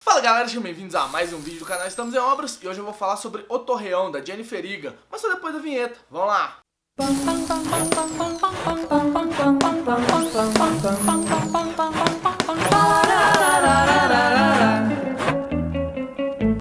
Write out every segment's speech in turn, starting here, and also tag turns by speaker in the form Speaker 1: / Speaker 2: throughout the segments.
Speaker 1: Fala galera, sejam bem-vindos a mais um vídeo do canal Estamos em Obras e hoje eu vou falar sobre O Torreão, da Jennifer Egan, mas só depois da vinheta. Vamos lá!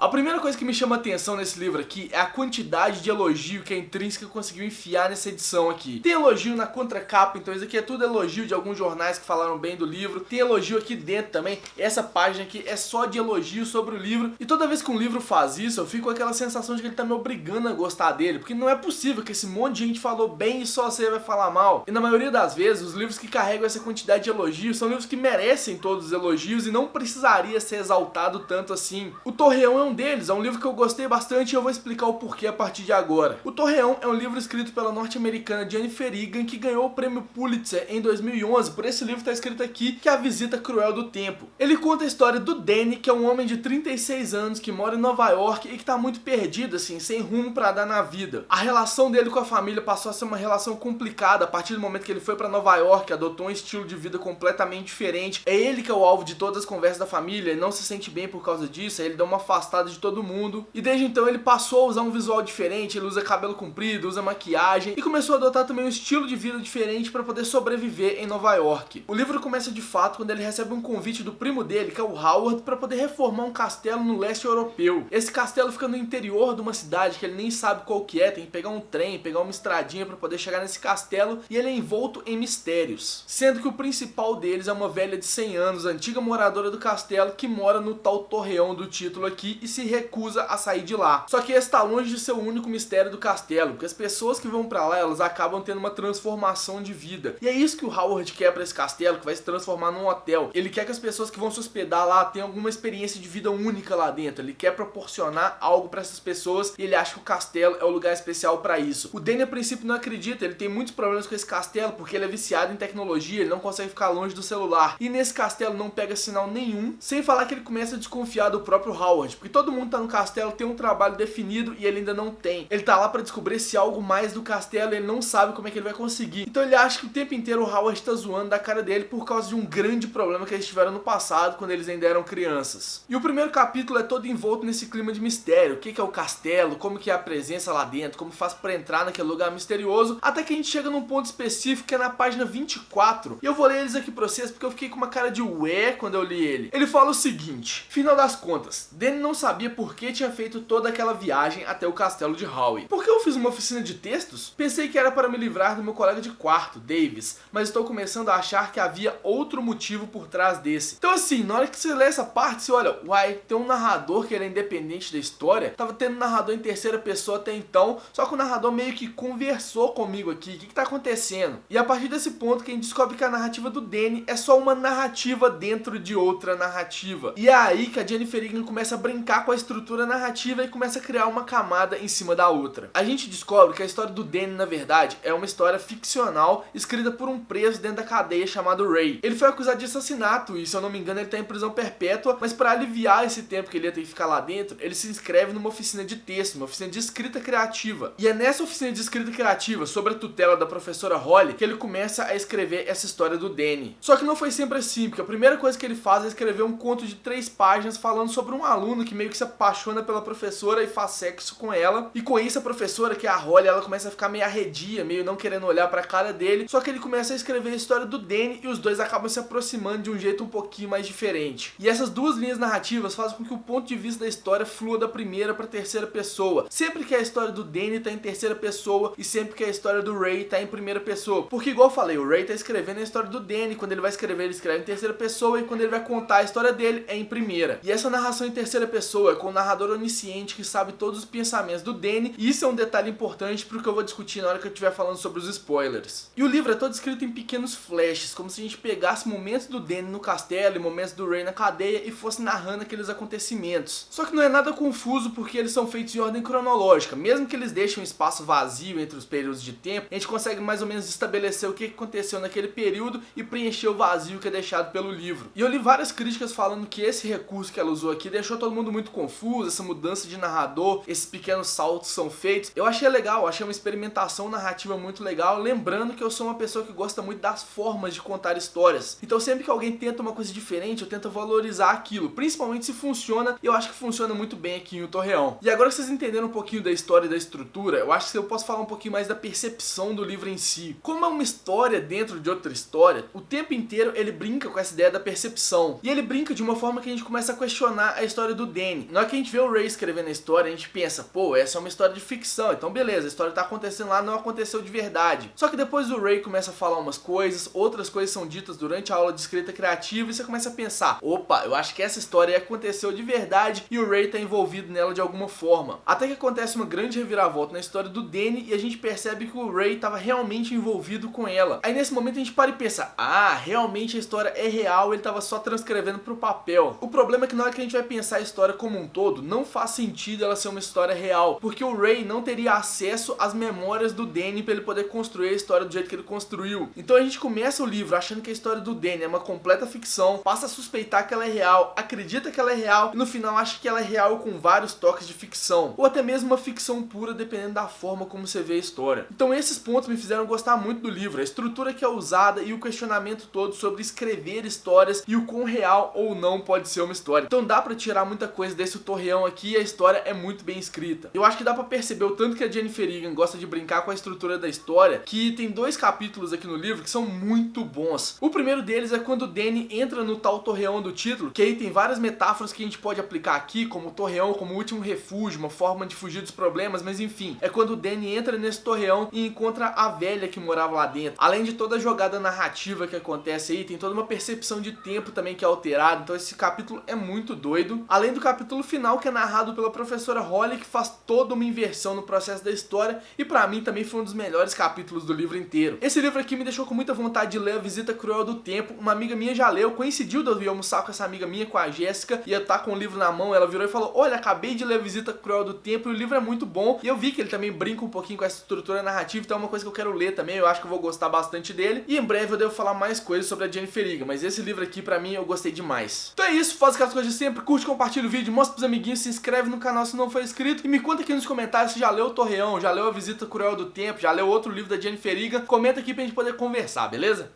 Speaker 1: A primeira coisa que me chama a atenção nesse livro aqui é a quantidade de elogio que a Intrínseca conseguiu enfiar nessa edição aqui. Tem elogio na contracapa, então isso aqui é tudo elogio de alguns jornais que falaram bem do livro. Tem elogio aqui dentro também. Essa página aqui é só de elogio sobre o livro. E toda vez que um livro faz isso, eu fico com aquela sensação de que ele tá me obrigando a gostar dele. Porque não é possível que esse monte de gente falou bem e só você vai falar mal. E na maioria das vezes, os livros que carregam essa quantidade de elogios são livros que merecem todos os elogios e não precisaria ser exaltado tanto assim. O Torreão é um deles, é um livro que eu gostei bastante e eu vou explicar o porquê a partir de agora. O Torreão é um livro escrito pela norte-americana Jennifer Egan, que ganhou o prêmio Pulitzer em 2011. Por esse livro está escrito aqui que é A Visita Cruel do Tempo. Ele conta a história do Danny, que é um homem de 36 anos que mora em Nova York e que está muito perdido, assim, sem rumo para dar na vida. A relação dele com a família passou a ser uma relação complicada a partir do momento que ele foi para Nova York, adotou um estilo de vida completamente diferente. É ele que é o alvo de todas as conversas da família, ele não se sente bem por causa disso, aí ele dá uma afastada de todo mundo. E desde então ele passou a usar um visual diferente, ele usa cabelo comprido, usa maquiagem e começou a adotar também um estilo de vida diferente para poder sobreviver em Nova York. O livro começa de fato quando ele recebe um convite do primo dele, que é o Howard, para poder reformar um castelo no leste europeu. Esse castelo fica no interior de uma cidade que ele nem sabe qual que é, tem que pegar um trem, pegar uma estradinha para poder chegar nesse castelo e ele é envolto em mistérios. Sendo que o principal deles é uma velha de 100 anos, antiga moradora do castelo, que mora no tal Torreão do título aqui e se recusa a sair de lá. Só que esse está longe de ser o único mistério do castelo, porque as pessoas que vão pra lá, elas acabam tendo uma transformação de vida. E é isso que o Howard quer pra esse castelo, que vai se transformar num hotel. Ele quer que as pessoas que vão se hospedar lá tenham alguma experiência de vida única lá dentro. Ele quer proporcionar algo pra essas pessoas e ele acha que o castelo é o lugar especial pra isso. O Danny, a princípio, não acredita, ele tem muitos problemas com esse castelo, porque ele é viciado em tecnologia, ele não consegue ficar longe do celular. E nesse castelo não pega sinal nenhum, sem falar que ele começa a desconfiar do próprio Howard, porque todo mundo tá no castelo, tem um trabalho definido e ele ainda não tem. Ele tá lá pra descobrir se há algo mais do castelo e ele não sabe como é que ele vai conseguir. Então ele acha que o tempo inteiro o Howard tá zoando da cara dele por causa de um grande problema que eles tiveram no passado, quando eles ainda eram crianças. E o primeiro capítulo é todo envolto nesse clima de mistério. O que é o castelo, como que é a presença lá dentro, como faz pra entrar naquele lugar misterioso, até que a gente chega num ponto específico que é na página 24. E eu vou ler eles aqui pra vocês porque eu fiquei com uma cara de ué quando eu li ele. Ele fala o seguinte: final das contas, Danny não sabia por que tinha feito toda aquela viagem até o castelo de Howie. Por que eu fiz uma oficina de textos? Pensei que era para me livrar do meu colega de quarto, Davis, mas estou começando a achar que havia outro motivo por trás desse. Então assim, na hora que você lê essa parte, você olha, uai, tem um narrador que ele é independente da história, tava tendo narrador em terceira pessoa até então, só que o narrador meio que conversou comigo aqui, o que tá acontecendo? E a partir desse ponto que a gente descobre que a narrativa do Danny é só uma narrativa dentro de outra narrativa. E é aí que a Jennifer Egan começa a brincar com a estrutura narrativa e começa a criar uma camada em cima da outra. A gente descobre que a história do Danny, na verdade, é uma história ficcional escrita por um preso dentro da cadeia chamado Ray. Ele foi acusado de assassinato e, se eu não me engano, ele tá em prisão perpétua, mas para aliviar esse tempo que ele ia ter que ficar lá dentro, ele se inscreve numa oficina de texto, uma oficina de escrita criativa. E é nessa oficina de escrita criativa, sob a tutela da professora Holly, que ele começa a escrever essa história do Danny. Só que não foi sempre assim, porque a primeira coisa que ele faz é escrever um conto de 3 páginas falando sobre um aluno que meio que se apaixona pela professora e faz sexo com ela, e com isso a professora, que é a Holly, ela começa a ficar meio arredia, meio não querendo olhar pra cara dele, só que ele começa a escrever a história do Danny e os dois acabam se aproximando de um jeito um pouquinho mais diferente. E essas duas linhas narrativas fazem com que o ponto de vista da história flua da primeira pra terceira pessoa, sempre que a história do Danny tá em terceira pessoa e sempre que a história do Ray tá em primeira pessoa, porque igual eu falei, o Ray tá escrevendo a história do Danny, quando ele vai escrever, ele escreve em terceira pessoa, e quando ele vai contar a história dele é em primeira. E essa narração em terceira pessoa é com o narrador onisciente que sabe todos os pensamentos do Danny, e isso é um detalhe importante pro que eu vou discutir na hora que eu estiver falando sobre os spoilers. E o livro é todo escrito em pequenos flashes, como se a gente pegasse momentos do Danny no castelo e momentos do Ray na cadeia e fosse narrando aqueles acontecimentos. Só que não é nada confuso porque eles são feitos em ordem cronológica, mesmo que eles deixem um espaço vazio entre os períodos de tempo, a gente consegue mais ou menos estabelecer o que aconteceu naquele período e preencher o vazio que é deixado pelo livro. E eu li várias críticas falando que esse recurso que ela usou aqui deixou todo mundo muito confuso, essa mudança de narrador, esses pequenos saltos são feitos. Eu achei legal, achei uma experimentação narrativa muito legal, lembrando que eu sou uma pessoa que gosta muito das formas de contar histórias. Então sempre que alguém tenta uma coisa diferente, eu tento valorizar aquilo, principalmente se funciona, e eu acho que funciona muito bem aqui em O Torreão. E agora que vocês entenderam um pouquinho da história e da estrutura, eu acho que eu posso falar um pouquinho mais da percepção do livro em si. Como é uma história dentro de outra história, o tempo inteiro ele brinca com essa ideia da percepção. E ele brinca de uma forma que a gente começa a questionar a história do Danny. Na hora que a gente vê o Ray escrevendo a história, a gente pensa, pô, essa é uma história de ficção, então beleza, a história tá acontecendo lá, não aconteceu de verdade. Só que depois o Ray começa a falar umas coisas, outras coisas são ditas durante a aula de escrita criativa e você começa a pensar, opa, eu acho que essa história aconteceu de verdade e o Ray tá envolvido nela de alguma forma. Até que acontece uma grande reviravolta na história do Danny e a gente percebe que o Ray tava realmente envolvido com ela. Aí nesse momento a gente para e pensa, ah, realmente a história é real, ele tava só transcrevendo pro papel. O problema é que na hora que a gente vai pensar a história como um todo, não faz sentido ela ser uma história real, porque o Ray não teria acesso às memórias do Danny pra ele poder construir a história do jeito que ele construiu. Então a gente começa o livro achando que a história do Danny é uma completa ficção, passa a suspeitar que ela é real, acredita que ela é real e no final acha que ela é real com vários toques de ficção, ou até mesmo uma ficção pura dependendo da forma como você vê a história. Então esses pontos me fizeram gostar muito do livro, a estrutura que é usada e o questionamento todo sobre escrever histórias e o quão real ou não pode ser uma história. Então dá pra tirar muita coisa desse Torreão aqui e a história é muito bem escrita. Eu acho que dá pra perceber o tanto que a Jennifer Egan gosta de brincar com a estrutura da história, que tem 2 capítulos aqui no livro que são muito bons. O primeiro deles é quando o Danny entra no tal Torreão do título, que aí tem várias metáforas que a gente pode aplicar aqui, como o Torreão como último refúgio, uma forma de fugir dos problemas, mas enfim, é quando o Danny entra nesse Torreão e encontra a velha que morava lá dentro. Além de toda a jogada narrativa que acontece aí, tem toda uma percepção de tempo também que é alterada, então esse capítulo é muito doido. Além do capítulo final que é narrado pela professora Holly, que faz toda uma inversão no processo da história e pra mim também foi um dos melhores capítulos do livro inteiro. Esse livro aqui me deixou com muita vontade de ler A Visita Cruel do Tempo, uma amiga minha já leu, coincidiu de eu ir almoçar com essa amiga minha, com a Jéssica, e eu tá com o livro na mão, ela virou e falou, olha, acabei de ler A Visita Cruel do Tempo e o livro é muito bom, e eu vi que ele também brinca um pouquinho com essa estrutura narrativa, então é uma coisa que eu quero ler também, eu acho que eu vou gostar bastante dele, e em breve eu devo falar mais coisas sobre a Jennifer Egan, mas esse livro aqui pra mim eu gostei demais. Então é isso, faz aquelas coisas de sempre, curte, compartilha o vídeo, mostra pros amiguinhos, se inscreve no canal se não for inscrito, e me conta aqui nos comentários se já leu o Torreão, já leu A Visita Cruel do Tempo, já leu outro livro da Jennifer Egan, comenta aqui pra gente poder conversar, beleza?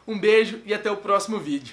Speaker 1: Um beijo e até o próximo vídeo.